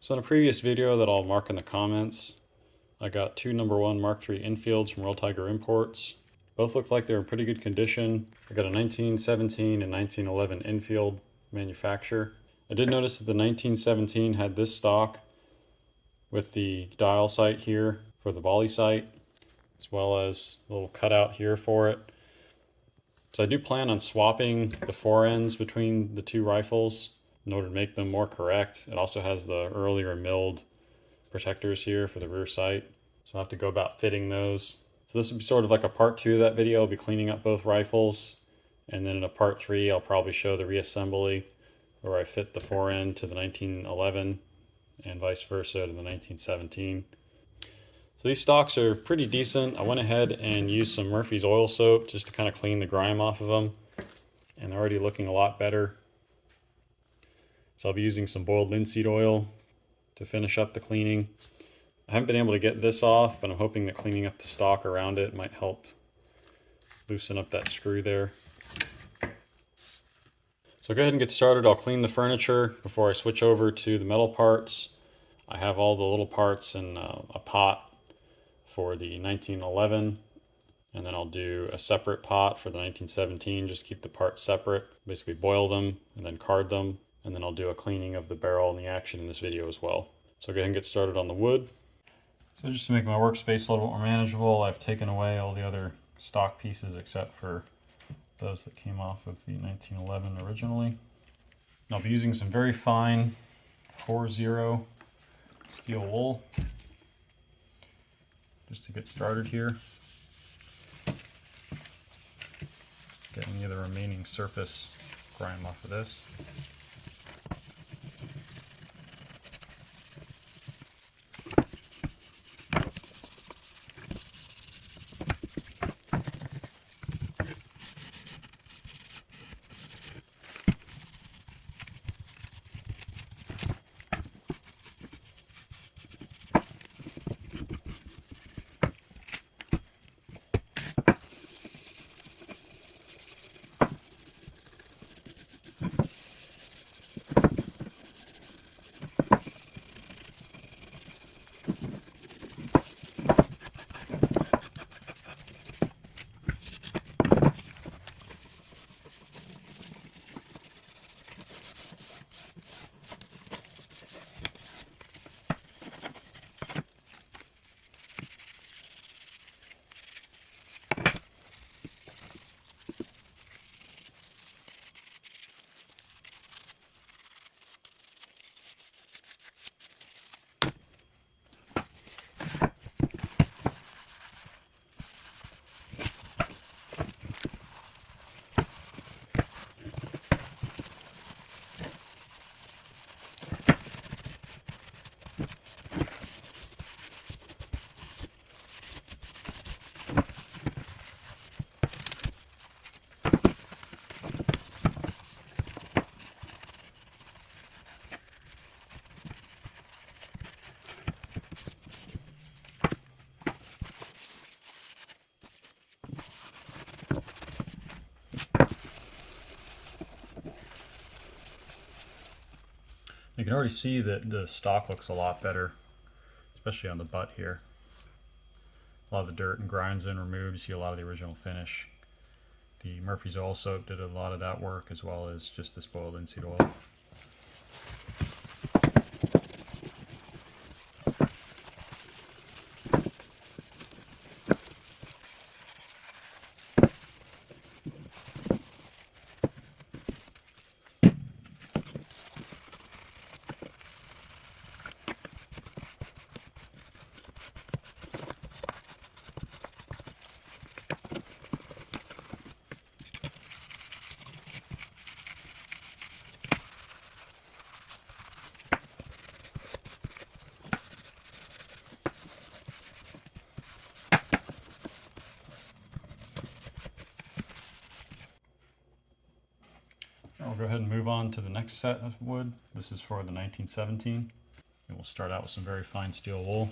So in a previous video that I'll mark in the comments, I got two No.1 Mark III Enfields from Royal Tiger Imports. Both look like they're in pretty good condition. I got a 1917 and 1911 Enfield manufacturer. I did notice that the 1917 had this stock with the dial sight here for the volley sight, as well as a little cutout here for it. So I do plan on swapping the forends between the two rifles in order to make them more correct. It also has the earlier milled protectors here for the rear sight. So I'll have to go about fitting those. So this will be sort of like a part 2 of that video. I'll be cleaning up both rifles. And then in a part 3, I'll probably show the reassembly where I fit the forend to the 1911 and vice versa to the 1917. So these stocks are pretty decent. I went ahead and used some Murphy's oil soap just to kind of clean the grime off of them. And they're already looking a lot better. So I'll be using some boiled linseed oil to finish up the cleaning. I haven't been able to get this off, but I'm hoping that cleaning up the stock around it might help loosen up that screw there. So go ahead and get started. I'll clean the furniture before I switch over to the metal parts. I have all the little parts in a pot for the 1911, and then I'll do a separate pot for the 1917, just keep the parts separate, basically boil them and then card them, and then I'll do a cleaning of the barrel and the action in this video as well. So go ahead and get started on the wood. So just to make my workspace a little more manageable, I've taken away all the other stock pieces except for those that came off of the 1911 originally. And I'll be using some very fine 4-0 steel wool just to get started here. Get any of the remaining surface grime off of this. You can already see that the stock looks a lot better, especially on the butt here. A lot of the dirt and grind's been removed. You see a lot of the original finish. The Murphy's oil soap did a lot of that work, as well as just this boiled linseed oil. I'll go ahead and move on to the next set of wood. This is for the 1917. And we'll start out with some very fine steel wool.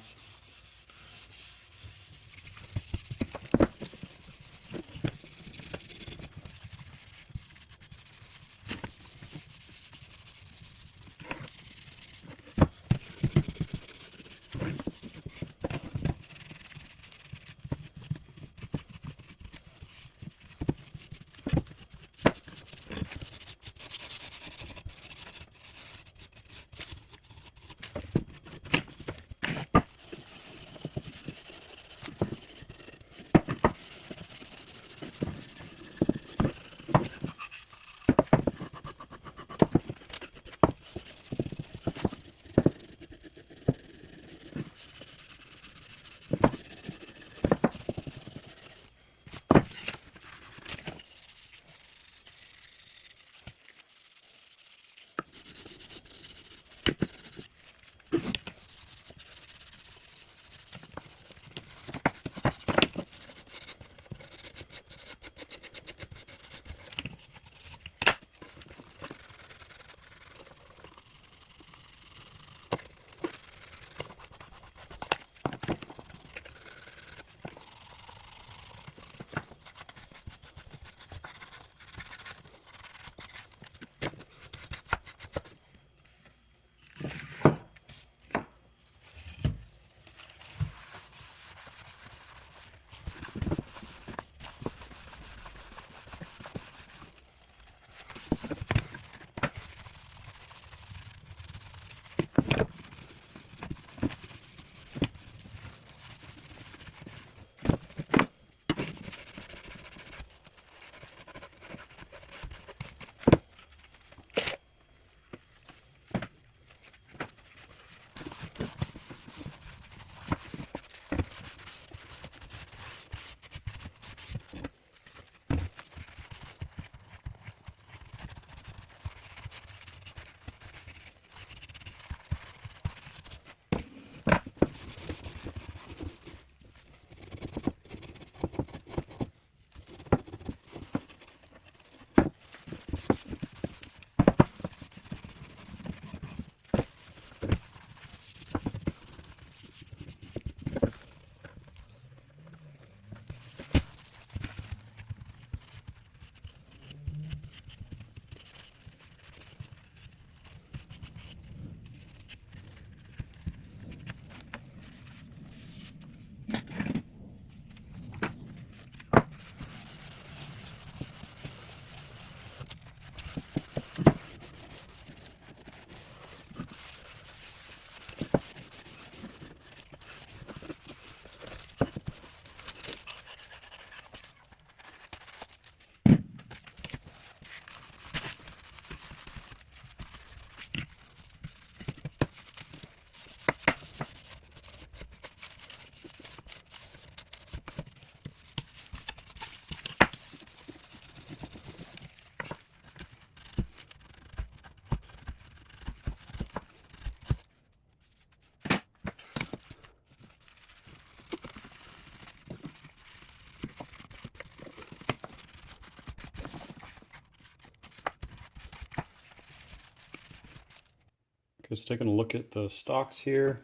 Just taking a look at the stocks here.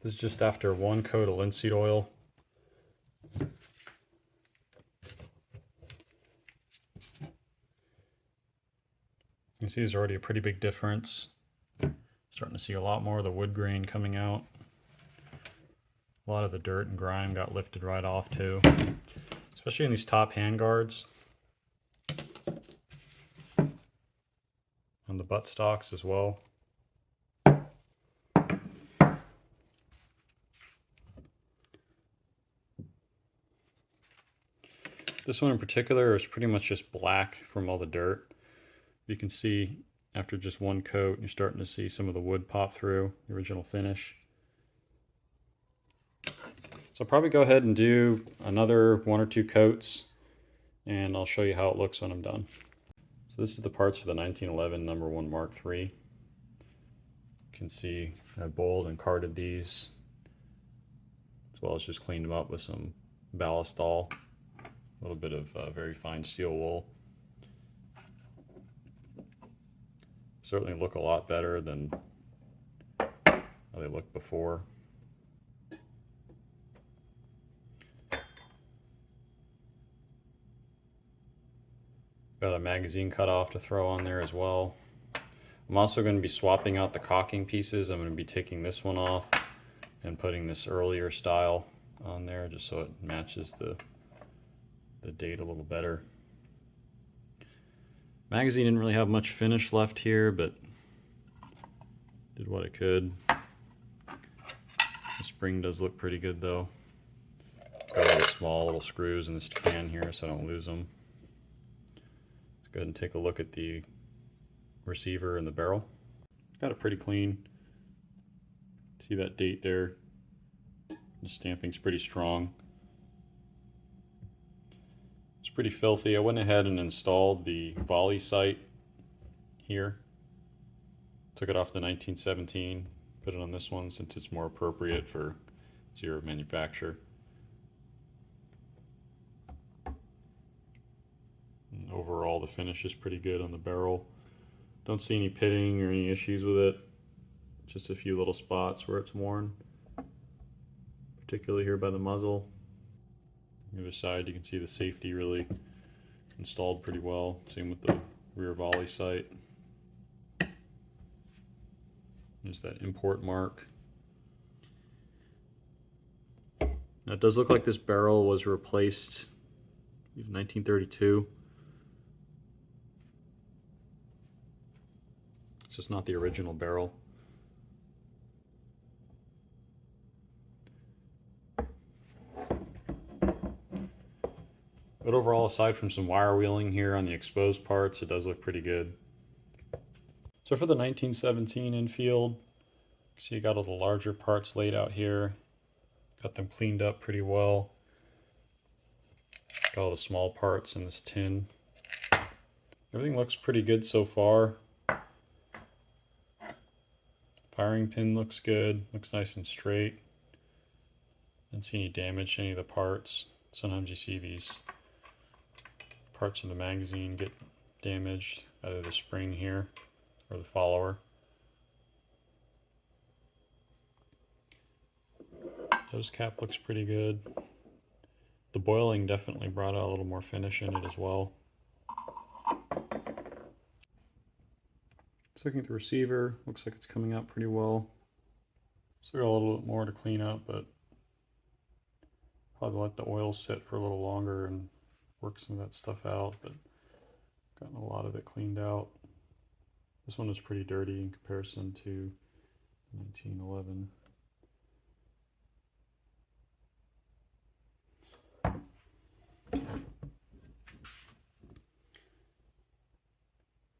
This is just after one coat of linseed oil. You can see there's already a pretty big difference. Starting to see a lot more of the wood grain coming out. A lot of the dirt and grime got lifted right off too, especially in these top hand guards. On the butt stocks as well. This one in particular is pretty much just black from all the dirt. You can see after just one coat, you're starting to see some of the wood pop through the original finish. So I'll probably go ahead and do another 1 or 2 coats, and I'll show you how it looks when I'm done. So this is the parts for the 1911 No.1 Mark III. You can see I bowled and carded these, as well as just cleaned them up with some ballistol, a little bit of very fine steel wool. Certainly look a lot better than how they looked before. Got a magazine cutoff to throw on there as well. I'm also going to be swapping out the caulking pieces. I'm going to be taking this one off and putting this earlier style on there just so it matches the date a little better. Magazine didn't really have much finish left here, but did what it could. The spring does look pretty good though. Got all the small little screws in this can here so I don't lose them. Let's go ahead and take a look at the receiver and the barrel. Got it pretty clean. See that date there? The stamping's pretty strong. It's pretty filthy. I went ahead and installed the volley sight here. Took it off the 1917, put it on this one since it's more appropriate for its year of manufacture. And overall, the finish is pretty good on the barrel. Don't see any pitting or any issues with it. Just a few little spots where it's worn, particularly here by the muzzle. On the other side, you can see the safety really installed pretty well. Same with the rear volley sight. There's that import mark. Now it does look like this barrel was replaced in 1932. It's just not the original barrel. But overall, aside from some wire wheeling here on the exposed parts, it does look pretty good. So for the 1917 Enfield, see you got all the larger parts laid out here. Got them cleaned up pretty well. Got all the small parts in this tin. Everything looks pretty good so far. Firing pin looks good, looks nice and straight. Didn't see any damage to any of the parts. Sometimes you see these parts of the magazine get damaged, either the spring here or the follower. Nose cap looks pretty good. The boiling definitely brought out a little more finish in it as well. Just looking at the receiver, looks like it's coming out pretty well. Still got a little bit more to clean up, but probably let the oil sit for a little longer and work some of that stuff out, but gotten a lot of it cleaned out. This one is pretty dirty in comparison to 1911.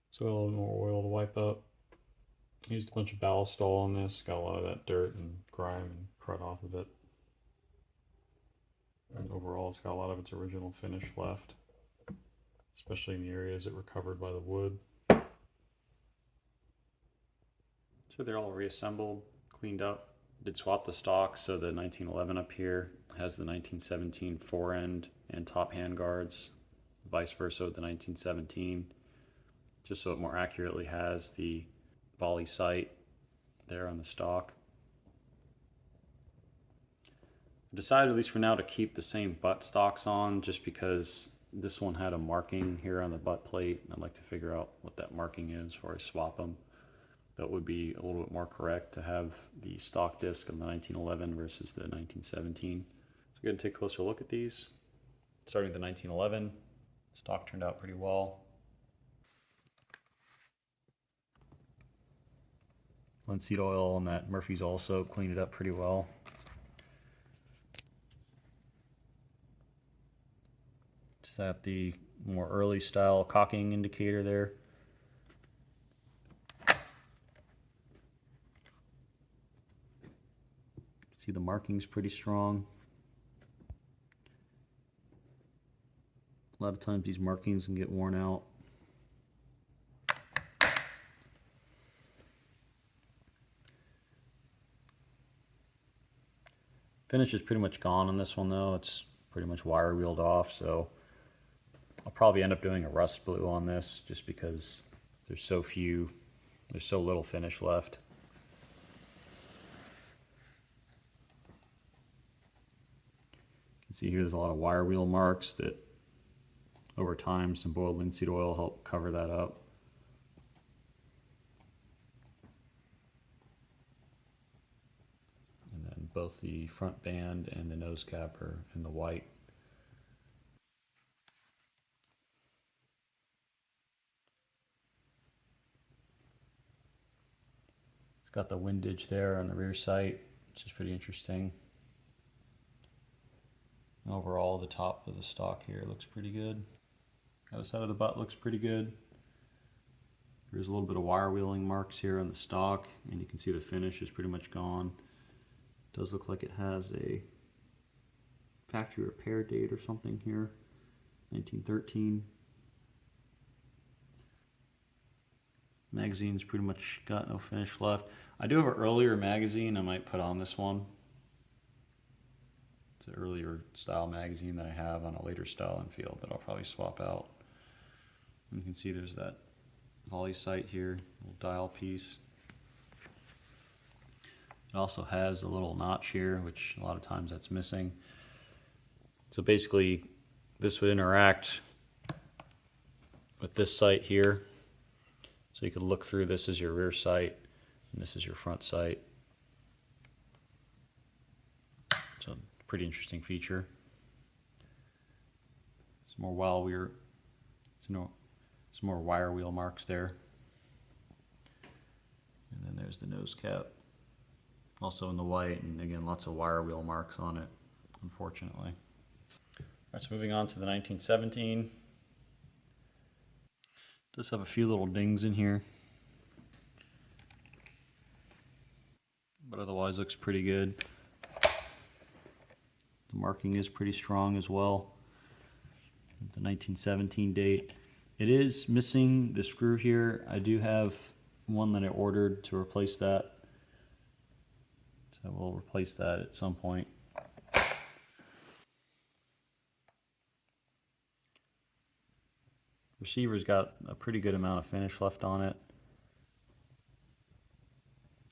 So a little more oil to wipe up. Used a bunch of ballistol on this, got a lot of that dirt and grime and crud off of it. And overall, it's got a lot of its original finish left, especially in the areas that were covered by the wood. So they're all reassembled, cleaned up. Did swap the stock, so the 1911 up here has the 1917 forend and top hand guards, vice versa with the 1917, just so it more accurately has the volley sight there on the stock. I decided, at least for now, to keep the same butt stocks on just because this one had a marking here on the butt plate. I'd like to figure out what that marking is before I swap them. That would be a little bit more correct to have the stock disc on the 1911 versus the 1917. So go ahead and take a closer look at these. Starting with the 1911, stock turned out pretty well. Linseed oil and that Murphy's oil soap cleaned it up pretty well. Set the more early style cocking indicator there. See, the marking's pretty strong. A lot of times these markings can get worn out. Finish is pretty much gone on this one though. It's pretty much wire wheeled off, so I'll probably end up doing a rust blue on this just because there's so little finish left. You can see here there's a lot of wire wheel marks that over time some boiled linseed oil helped cover that up. And then both the front band and the nose cap are in the white. It's got the windage there on the rear sight, which is pretty interesting. Overall, the top of the stock here looks pretty good. The other side of the butt looks pretty good. There's a little bit of wire wheeling marks here on the stock, and you can see the finish is pretty much gone. It does look like it has a factory repair date or something here, 1913. Magazine's pretty much got no finish left. I do have an earlier magazine I might put on this one. It's an earlier style magazine that I have on a later style Enfield that I'll probably swap out. And you can see there's that volley sight here, little dial piece. It also has a little notch here, which a lot of times that's missing. So basically, this would interact with this sight here. So you could look through this as your rear sight, and this is your front sight. It's a pretty interesting feature. Some more wire wheel marks there. And then there's the nose cap, also in the white, and again, lots of wire wheel marks on it, unfortunately. All right, so moving on to the 1917. Does have a few little dings in here, but otherwise looks pretty good. The marking is pretty strong as well. The 1917 date. It is missing the screw here. I do have one that I ordered to replace that, so we'll replace that at some point. Receiver's got a pretty good amount of finish left on it.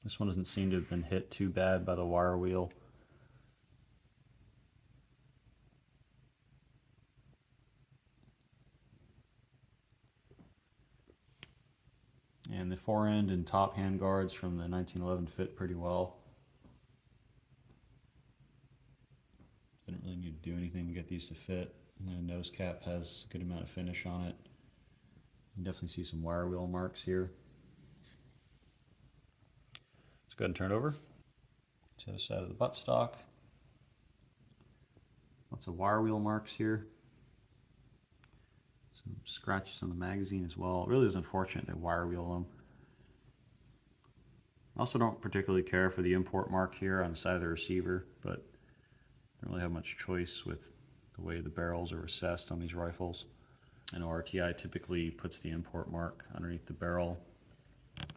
This one doesn't seem to have been hit too bad by the wire wheel. And the forend and top hand guards from the 1911 fit pretty well. Didn't really need to do anything to get these to fit. And the nose cap has a good amount of finish on it. You can definitely see some wire wheel marks here. Let's go ahead and turn it over to the other side of the buttstock. Lots of wire wheel marks here. Some scratches on the magazine as well. It really is unfortunate they wire wheel them. I also don't particularly care for the import mark here on the side of the receiver, but I don't really have much choice with the way the barrels are recessed on these rifles. I know RTI typically puts the import mark underneath the barrel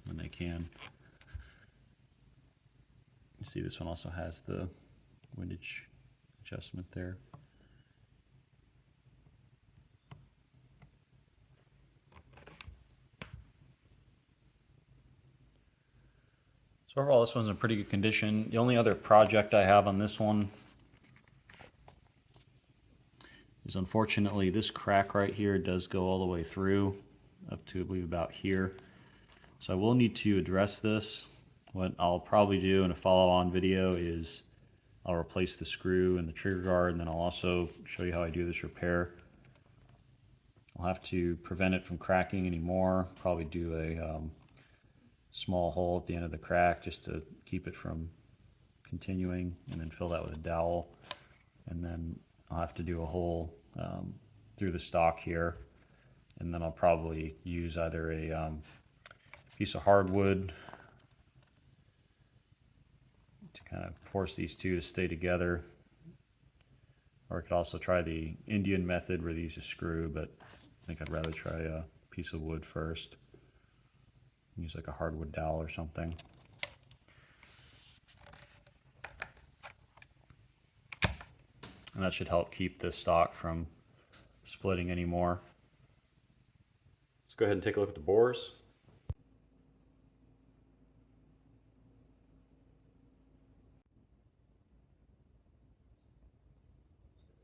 when they can. You see this one also has the windage adjustment there. So overall, this one's in pretty good condition. The only other project I have on this one is, unfortunately, this crack right here does go all the way through up to, I believe, about here. So I will need to address this. What I'll probably do in a follow-on video is I'll replace the screw and the trigger guard, and then I'll also show you how I do this repair. I'll have to prevent it from cracking anymore. Probably do a small hole at the end of the crack just to keep it from continuing, and then fill that with a dowel. And then I'll have to do a hole through the stock here, and then I'll probably use either a piece of hardwood to kind of force these two to stay together, or I could also try the Indian method where they use a screw, but I think I'd rather try a piece of wood first. Use like a hardwood dowel or something. And that should help keep the stock from splitting anymore. Let's go ahead and take a look at the bores.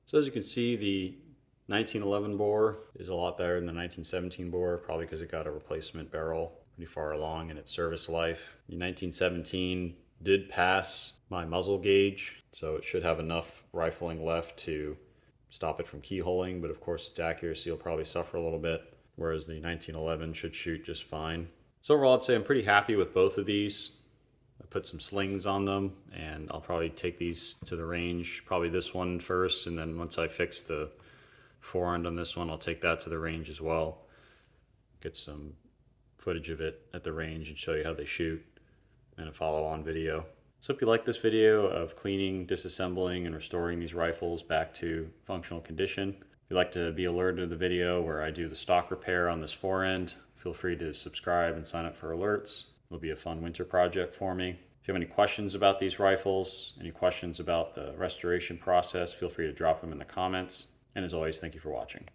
So as you can see, the 1911 bore is a lot better than the 1917 bore, probably because it got a replacement barrel pretty far along in its service life. The 1917 did pass my muzzle gauge, so it should have enough rifling left to stop it from keyholing, but of course its accuracy will probably suffer a little bit, whereas the 1911 should shoot just fine. So overall, I'd say I'm pretty happy with both of these. I put some slings on them, and I'll probably take these to the range, probably this one first, and then once I fix the forend on this one, I'll take that to the range as well. Get some footage of it at the range and show you how they shoot in a follow-on video. So if you like this video of cleaning, disassembling, and restoring these rifles back to functional condition, if you'd like to be alerted to the video where I do the stock repair on this forend, feel free to subscribe and sign up for alerts. It'll be a fun winter project for me. If you have any questions about these rifles, any questions about the restoration process, feel free to drop them in the comments. And as always, thank you for watching.